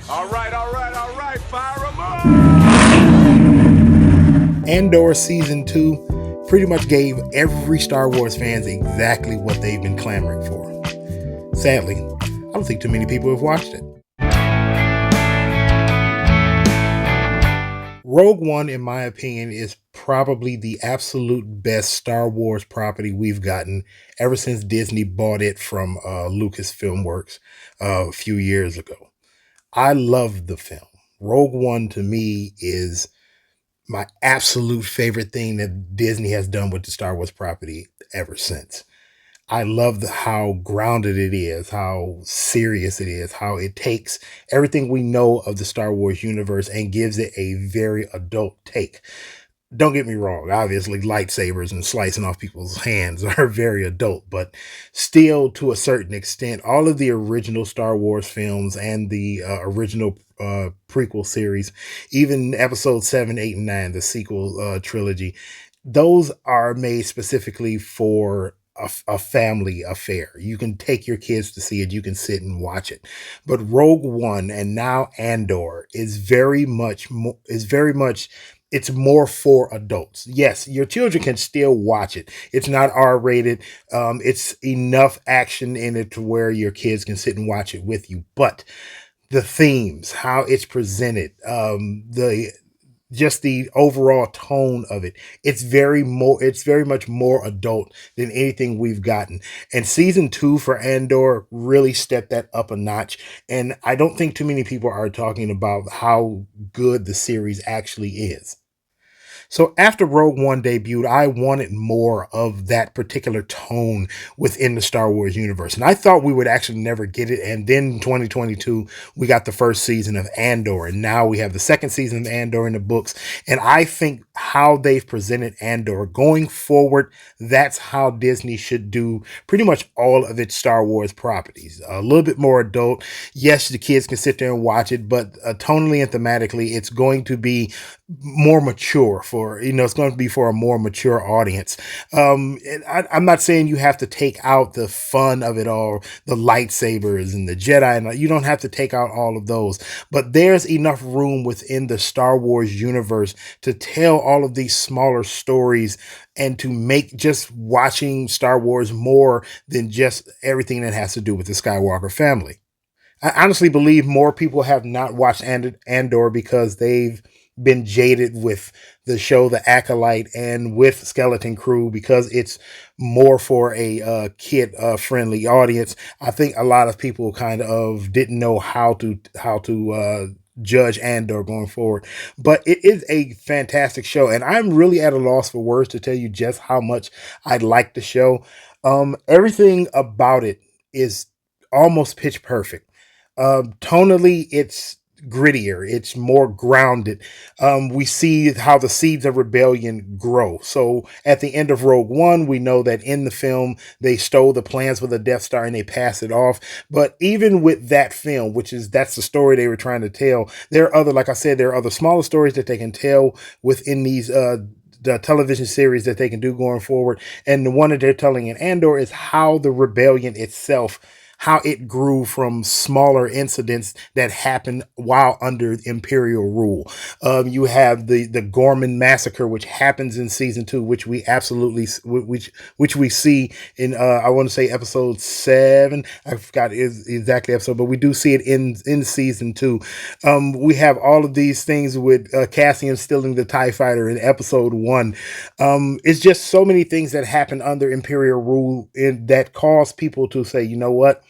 All right, fire 'em up! Andor Season 2 pretty much gave every Star Wars fans exactly what they've been clamoring for. Sadly, I don't think too many people have watched it. Rogue One, in my opinion, is probably the absolute best Star Wars property we've gotten ever since Disney bought it from Lucasfilm Works a few years ago. I love the film. Rogue One to me is my absolute favorite thing that Disney has done with the Star Wars property ever since. I love how grounded it is, how serious it is, how it takes everything we know of the Star Wars universe and gives it a very adult take. Don't get me wrong, obviously lightsabers and slicing off people's hands are very adult, but still to a certain extent, all of the original Star Wars films and the original prequel series, even episode 7, 8, and 9, the sequel trilogy, those are made specifically for a family affair. You can take your kids to see it, you can sit and watch it. But Rogue One and now Andor is very much it's more for adults. Yes, your children can still watch it. It's not R-rated. It's enough action in it to where your kids can sit and watch it with you. But the themes, how it's presented, the just the overall tone of it, it's very much more adult than anything we've gotten. And season 2 for Andor really stepped that up a notch. And I don't think too many people are talking about how good the series actually is. So after Rogue One debuted, I wanted more of that particular tone within the Star Wars universe. And I thought we would actually never get it. And then in 2022, we got the first season of Andor. And now we have the second season of Andor in the books. And I think how they've presented Andor going forward, that's how Disney should do pretty much all of its Star Wars properties. A little bit more adult. Yes, the kids can sit there and watch it, but tonally and thematically, it's going to be more mature it's going to be for a more mature audience. I'm not saying you have to take out the fun of it all, the lightsabers and the Jedi, and you don't have to take out all of those, but there's enough room within the Star Wars universe to tell all of these smaller stories and to make just watching Star Wars more than just everything that has to do with the Skywalker family. I honestly believe more people have not watched Andor because they've been jaded with the show The Acolyte and with Skeleton Crew because it's more for a kid friendly audience. I think a lot of people kind of didn't know how to judge Andor going forward, but it is a fantastic show, and I'm really at a loss for words to tell you just how much I like the show. Everything about it is almost pitch perfect. Tonally, it's grittier, it's more grounded. We see how the seeds of rebellion grow. So at the end of Rogue One, we know that in the film they stole the plans for the Death Star and they passed it off. But even with that film, that's the story they were trying to tell, there are other, like I said, there are other smaller stories that they can tell within these the television series that they can do going forward. And the one that they're telling in Andor is how the rebellion itself, how it grew from smaller incidents that happened while under Imperial rule. You have the Gorman massacre, which happens in season 2, which we absolutely which we see in I want to say episode 7. I forgot exactly episode, but we do see it in season 2. We have all of these things with Cassian stealing the TIE fighter in episode 1. It's just so many things that happen under Imperial rule that cause people to say, you know what?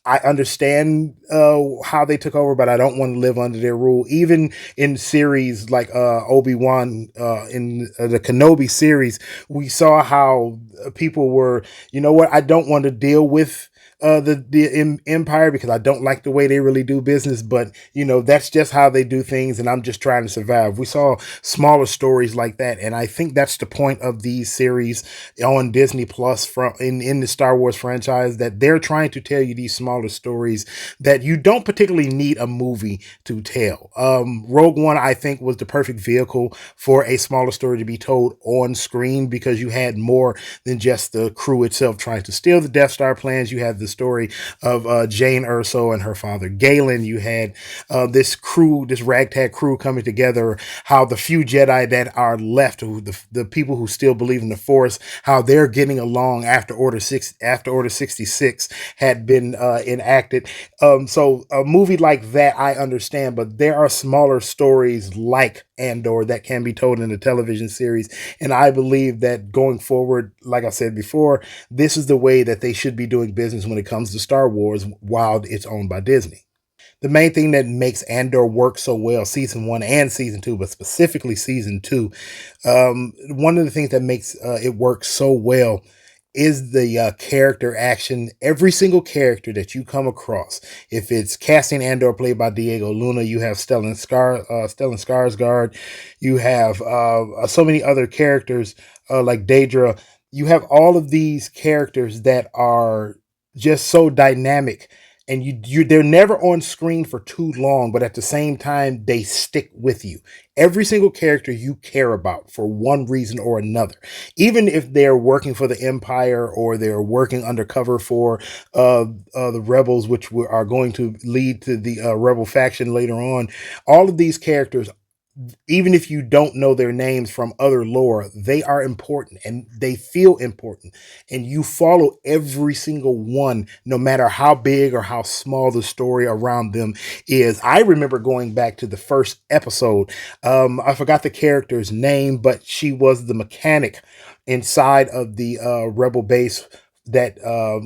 I understand how they took over, but I don't want to live under their rule. Even in series like Obi-Wan in the Kenobi series, we saw how people were, you know what, I don't want to deal with the Empire because I don't like the way they really do business, but that's just how they do things, and I'm just trying to survive. We saw smaller stories like that, and I think that's the point of these series on Disney Plus from in the Star Wars franchise, that they're trying to tell you these smaller stories that you don't particularly need a movie to tell. Rogue One, I think, was the perfect vehicle for a smaller story to be told on screen because you had more than just the crew itself trying to steal the Death Star plans. You had the the story of Jane Erso and her father Galen. You had this crew, this ragtag crew coming together, how the few Jedi that are left, the people who still believe in the Force, how they're getting along after Order 66 had been enacted. So a movie like that, I understand, but there are smaller stories like Andor that can be told in a television series. And I believe that going forward, like I said before, this is the way that they should be doing business when it comes to Star Wars while it's owned by Disney. The main thing that makes Andor work so well, season 1 and season 2, but specifically season 2, one of the things that makes it work so well is the character action. Every single character that you come across, if it's Cassian Andor played by Diego Luna, you have Stellan Skarsgård, you have so many other characters like Daedra. You have all of these characters that are just so dynamic, and they're never on screen for too long, but at the same time they stick with you. Every single character you care about for one reason or another, even if they're working for the Empire or they're working undercover for the rebels, which are going to lead to the rebel faction later on. All of these characters, even if you don't know their names from other lore, they are important and they feel important. And you follow every single one, no matter how big or how small the story around them is. I remember going back to the first episode. I forgot the character's name, but she was the mechanic inside of the rebel base that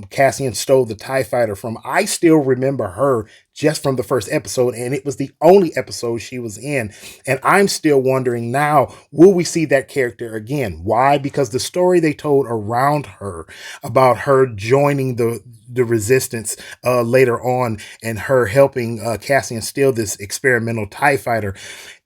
Cassian stole the TIE fighter from. I still remember her just from the first episode, and it was the only episode she was in. And I'm still wondering now, will we see that character again? Why? Because the story they told around her about her joining the resistance later on and her helping Cassian steal this experimental TIE fighter,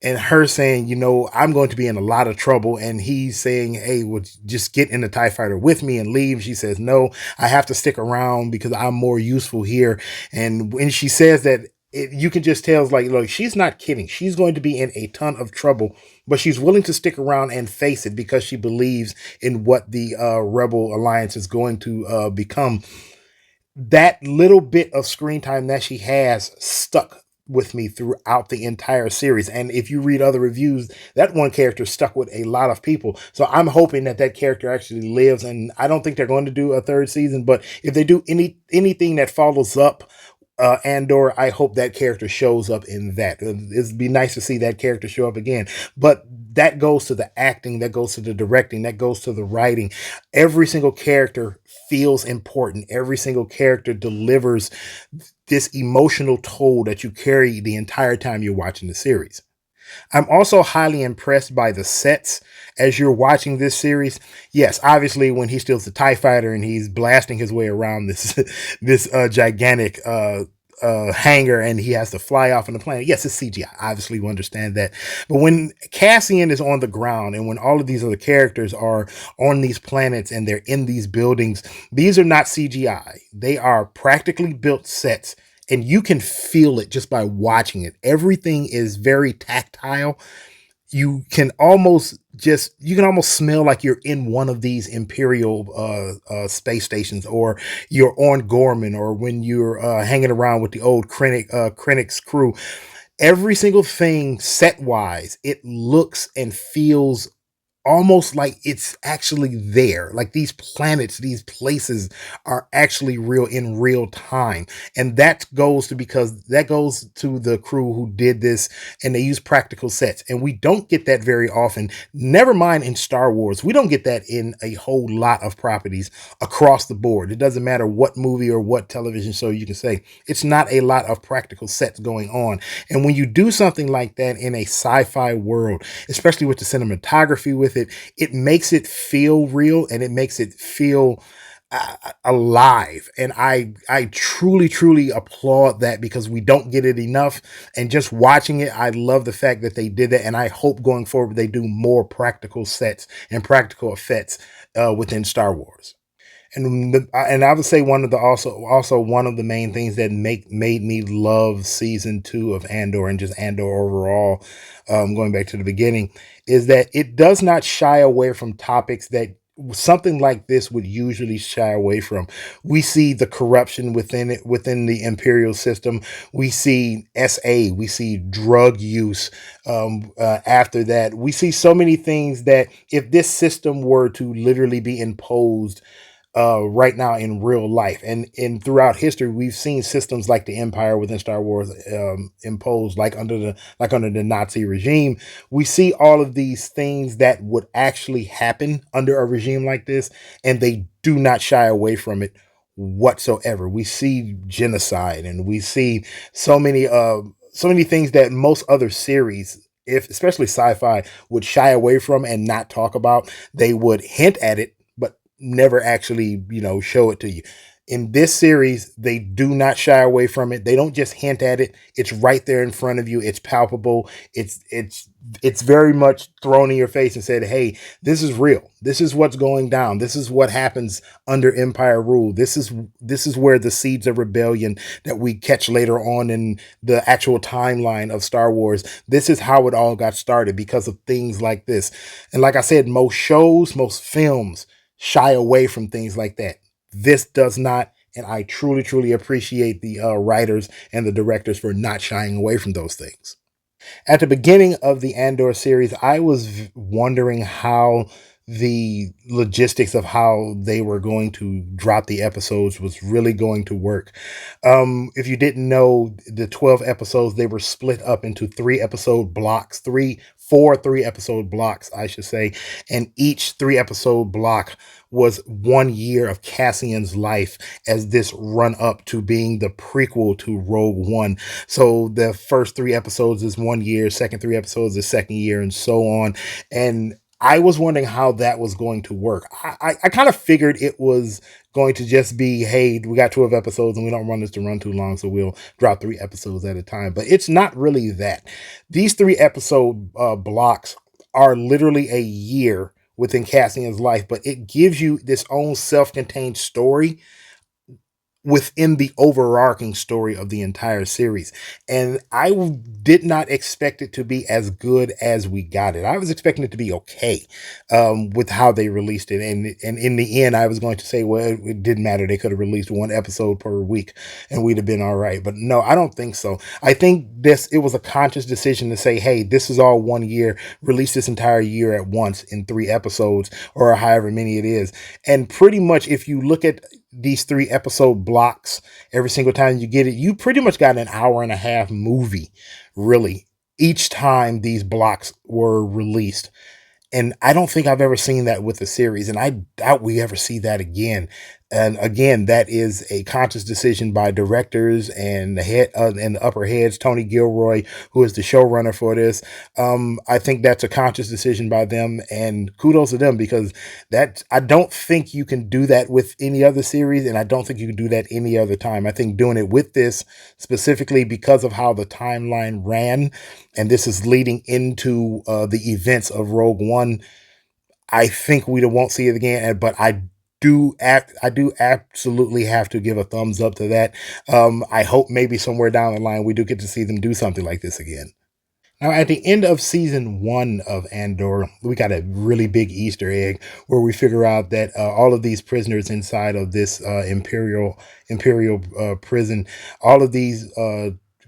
and her saying, I'm going to be in a lot of trouble. And he's saying, hey, well, just get in the TIE fighter with me and leave. She says, no, I have to stick around because I'm more useful here. And when she says that, you can just tell, like, she's not kidding. She's going to be in a ton of trouble, but she's willing to stick around and face it because she believes in what the Rebel Alliance is going to become. That little bit of screen time that she has stuck with me throughout the entire series. And if you read other reviews, that one character stuck with a lot of people. So I'm hoping that character actually lives. And I don't think they're going to do a third season, but if they do anything that follows up Andor, I hope that character shows up in that. It'd be nice to see that character show up again. But that goes to the acting, that goes to the directing, that goes to the writing. Every single character feels important. Every single character delivers this emotional toll that you carry the entire time you're watching the series. I'm also highly impressed by the sets as you're watching this series. Yes, obviously when he steals the TIE fighter and he's blasting his way around this gigantic hangar and he has to fly off on the planet. Yes, it's CGI. Obviously, we understand that. But when Cassian is on the ground and when all of these other characters are on these planets and they're in these buildings, these are not CGI. They are practically built sets. And you can feel it just by watching it. Everything is very tactile. You can almost smell like you're in one of these Imperial space stations, or you're on Gorman, or when you're hanging around with the old Krennic's crew. Every single thing set wise, it looks and feels almost like it's actually there. Like these planets, these places are actually real in real time. And that goes to the crew who did this, and they use practical sets. And we don't get that very often. Never mind in Star Wars. We don't get that in a whole lot of properties across the board. It doesn't matter what movie or what television show you can say. It's not a lot of practical sets going on. And when you do something like that in a sci-fi world, especially with the cinematography with it makes it feel real and it makes it feel alive. And I truly applaud that because we don't get it enough. And just watching it, I love the fact that they did that. And I hope going forward they do more practical sets and practical effects within Star Wars. And I would say one of the main things that made me love season 2 of Andor and just Andor overall, going back to the beginning, is that it does not shy away from topics that something like this would usually shy away from. We see the corruption within it, within the imperial system. We see we see drug use. After that, we see so many things that if this system were to literally be imposed right now in real life, and in throughout history, we've seen systems like the Empire within Star Wars imposed, like under the Nazi regime. We see all of these things that would actually happen under a regime like this, and they do not shy away from it whatsoever. We see genocide, and we see so many so many things that most other series, if especially sci-fi, would shy away from and not talk about. They would hint at it, but never actually, show it to you. In this series, they do not shy away from it. They don't just hint at it. It's right there in front of you. It's palpable. It's very much thrown in your face and said, "Hey, this is real. This is what's going down. This is what happens under Empire rule. This is where the seeds of rebellion that we catch later on in the actual timeline of Star Wars. This is how it all got started because of things like this." And like I said, most shows, most films shy away from things like that. This does not, and I truly, truly appreciate the writers and the directors for not shying away from those things. At the beginning of the Andor series, I was wondering how the logistics of how they were going to drop the episodes was really going to work. If you didn't know, the 12 episodes, they were split up into 3 episode blocks, 3 episode blocks, I should say. And each 3 episode block was 1 year of Cassian's life as this run up to being the prequel to Rogue One. So the first 3 episodes is 1 year, second 3 episodes is second year, and so on. And I was wondering how that was going to work. I kind of figured it was going to just be, hey, we got 12 episodes and we don't want this to run too long, so we'll drop 3 episodes at a time. But it's not really that. These 3 episode blocks are literally a year within Cassian's life, but it gives you this own self-contained story within the overarching story of the entire series. And did not expect it to be as good as we got it. I was expecting it to be okay with how they released it. And in the end, I was going to say, well, it didn't matter. They could have released 1 episode per week and we'd have been all right. But no, I don't think so. I think it was a conscious decision to say, hey, this is all 1 year, release this entire year at once in 3 episodes or however many it is. And pretty much if you look at these 3 episode blocks every single time you get it, you pretty much got an hour and a half movie, really, each time these blocks were released. And I don't think I've ever seen that with a series, and I doubt we ever see that again. And again, that is a conscious decision by directors and the head and the upper heads, Tony Gilroy, who is the showrunner for this. I think that's a conscious decision by them, and kudos to them, because I don't think you can do that with any other series, and I don't think you can do that any other time. I think doing it with this specifically because of how the timeline ran, and this is leading into the events of Rogue One. I think we won't see it again, but I do absolutely have to give a thumbs up to that. I hope maybe somewhere down the line we do get to see them do something like this again. Now, at the end of season 1 of Andor, we got a really big Easter egg where we figure out that all of these prisoners inside of this imperial prison, all of these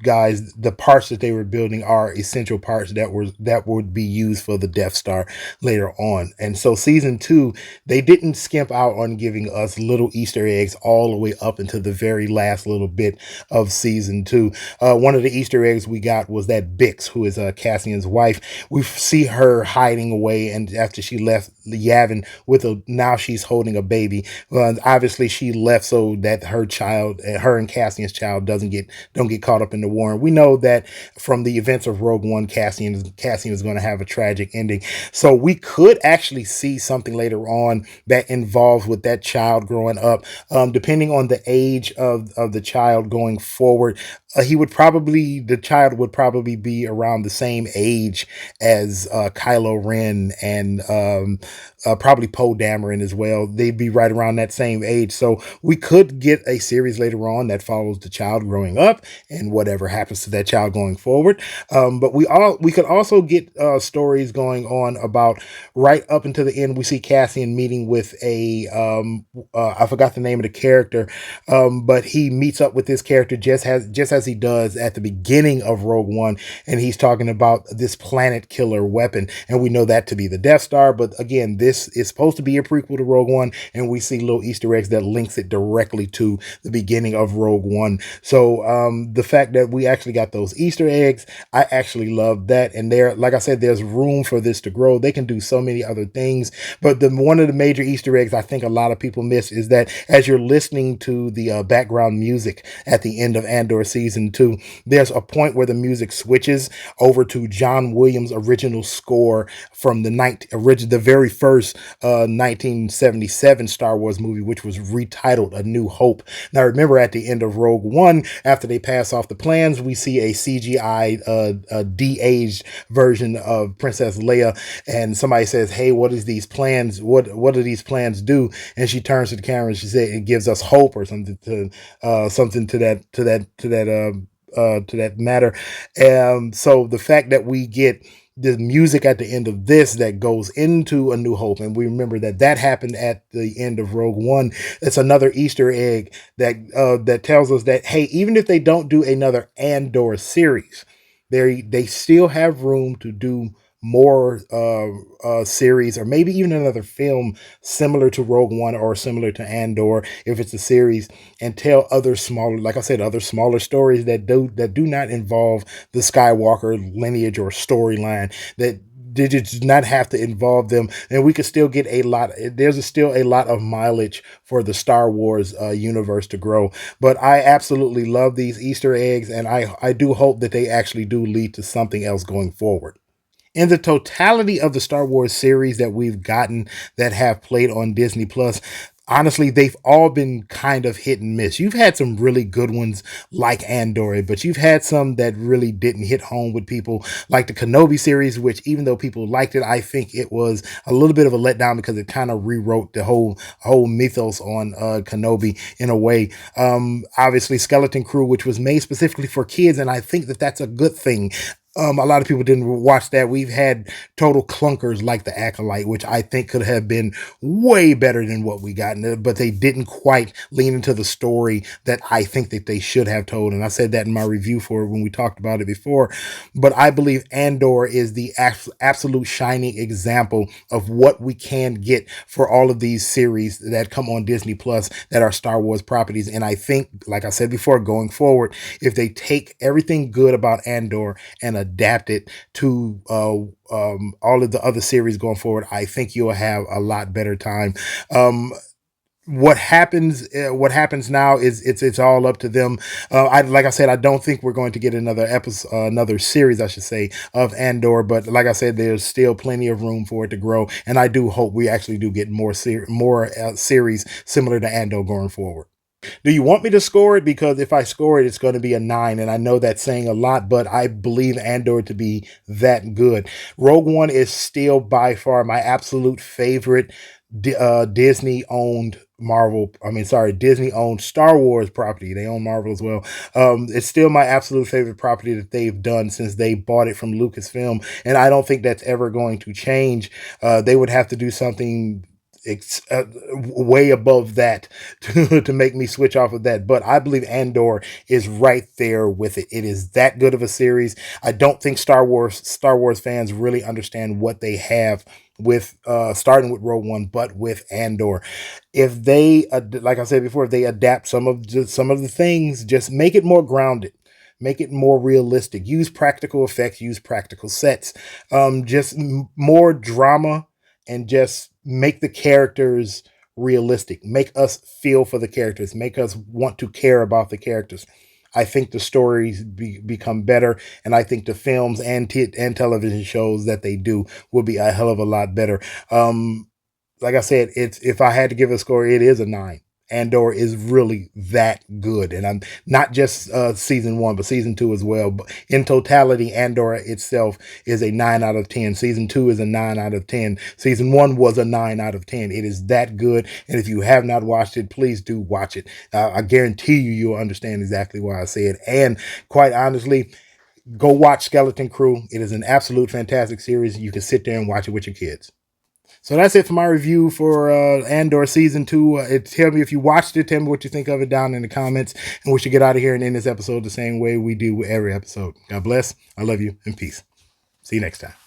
guys, the parts that they were building are essential parts that would be used for the Death Star later on. And so season 2, they didn't skimp out on giving us little Easter eggs all the way up into the very last little bit of season 2. One of the Easter eggs we got was that Bix, who is Cassian's wife. We see her hiding away, and after she left Yavin now she's holding a baby. Obviously she left so that her and Cassian's child don't get caught up in the war. And we know that from the events of Rogue One, Cassian is going to have a tragic ending. So we could actually see something later on that involves with that child growing up. Depending on the age of the child going forward, the child would probably be around the same age as Kylo Ren and probably Poe Dameron as well. They'd be right around that same age. So we could get a series later on that follows the child growing up and whatever happens to that child going forward. But we could also get stories going on about right up until the end. We see Cassian meeting with I forgot the name of the character, but he meets up with this character just as he does at the beginning of Rogue One, and he's talking about this planet killer weapon, and we know that to be the Death Star. But again, this is supposed to be a prequel to Rogue One, and we see little Easter eggs that links it directly to the beginning of Rogue One. So the fact that we actually got those Easter eggs, I actually love that. And there, like I said, there's room for this to grow. They can do so many other things, but one of the major Easter eggs I think a lot of people miss is that as you're listening to the background music at the end of Andor season 2, there's a point where the music switches over to John Williams' original score from the very first 1977 Star Wars movie, which was retitled A New Hope. Now, remember at the end of Rogue One, after they pass off the plans, we see a CGI de-aged version of Princess Leia, and somebody says, "Hey, what is these plans? What do these plans do?" And she turns to the camera and she said, "It gives us hope," or something to that matter. So the fact that we get the music at the end of this that goes into A New Hope, and we remember that happened at the end of Rogue One. It's another Easter egg that tells us that, hey, even if they don't do another Andor series, they still have room to do more series, or maybe even another film similar to Rogue One or similar to Andor if it's a series, and tell other smaller, like I said, other smaller stories that do not involve the Skywalker lineage or storyline, that did not have to involve them, and we could still get still a lot of mileage for the Star Wars universe to grow. But I absolutely love these Easter eggs, and I do hope that they actually do lead to something else going forward. In the totality of the Star Wars series that we've gotten that have played on Disney Plus, honestly, they've all been kind of hit and miss. You've had some really good ones like Andor, but you've had some that really didn't hit home with people, like the Kenobi series, which even though people liked it, I think it was a little bit of a letdown because it kind of rewrote the whole mythos on Kenobi in a way. Obviously, Skeleton Crew, which was made specifically for kids, and I think that that's a good thing. A lot of people didn't watch that. We've had total clunkers like The Acolyte, which I think could have been way better than what we got, but they didn't quite lean into the story that I think that they should have told. And I said that in my review for it when we talked about it before. But I believe Andor is the absolute shining example of what we can get for all of these series that come on Disney Plus that are Star Wars properties. And I think, like I said before, going forward, if they take everything good about Andor and adapt it to all of the other series going forward, I think you'll have a lot better time. What happens now is it's all up to them. Like I said, I don't think we're going to get another episode, another series, I should say, of Andor. But like I said, there's still plenty of room for it to grow, and I do hope we actually do get more series similar to Andor going forward. Do you want me to score it? Because if I score it, it's going to be a 9. And I know that's saying a lot, but I believe Andor to be that good. Rogue One is still by far my absolute favorite Disney owned Disney owned Star Wars property. They own Marvel as well. It's still my absolute favorite property that they've done since they bought it from Lucasfilm. And I don't think that's ever going to change. They would have to do something way above that to make me switch off of that. But I believe Andor is right there with it. It is that good of a series. I don't think Star Wars fans really understand what they have with starting with Rogue One, but with Andor. If they, like I said before, if they adapt some of the things, just make it more grounded. Make it more realistic. Use practical effects. Use practical sets. Just more drama, and just make the characters realistic. Make us feel for the characters. Make us want to care about the characters. I think the stories become better, and I think the films and television shows that they do will be a hell of a lot better. Like I said, if I had to give a score, it is a 9. Andor is really that good. And I'm not just season 1, but season 2 as well. But in totality, Andor itself is a 9 out of 10. Season 2 is a 9 out of 10. Season 1 was a 9 out of 10. It is that good. And if you have not watched it, please do watch it. I guarantee you'll understand exactly why I say it. And quite honestly, go watch Skeleton Crew. It is an absolute fantastic series. You can sit there and watch it with your kids. So that's it for my review for Andor Season 2. Tell me if you watched it. Tell me what you think of it down in the comments. And we should get out of here and end this episode the same way we do with every episode. God bless. I love you and peace. See you next time.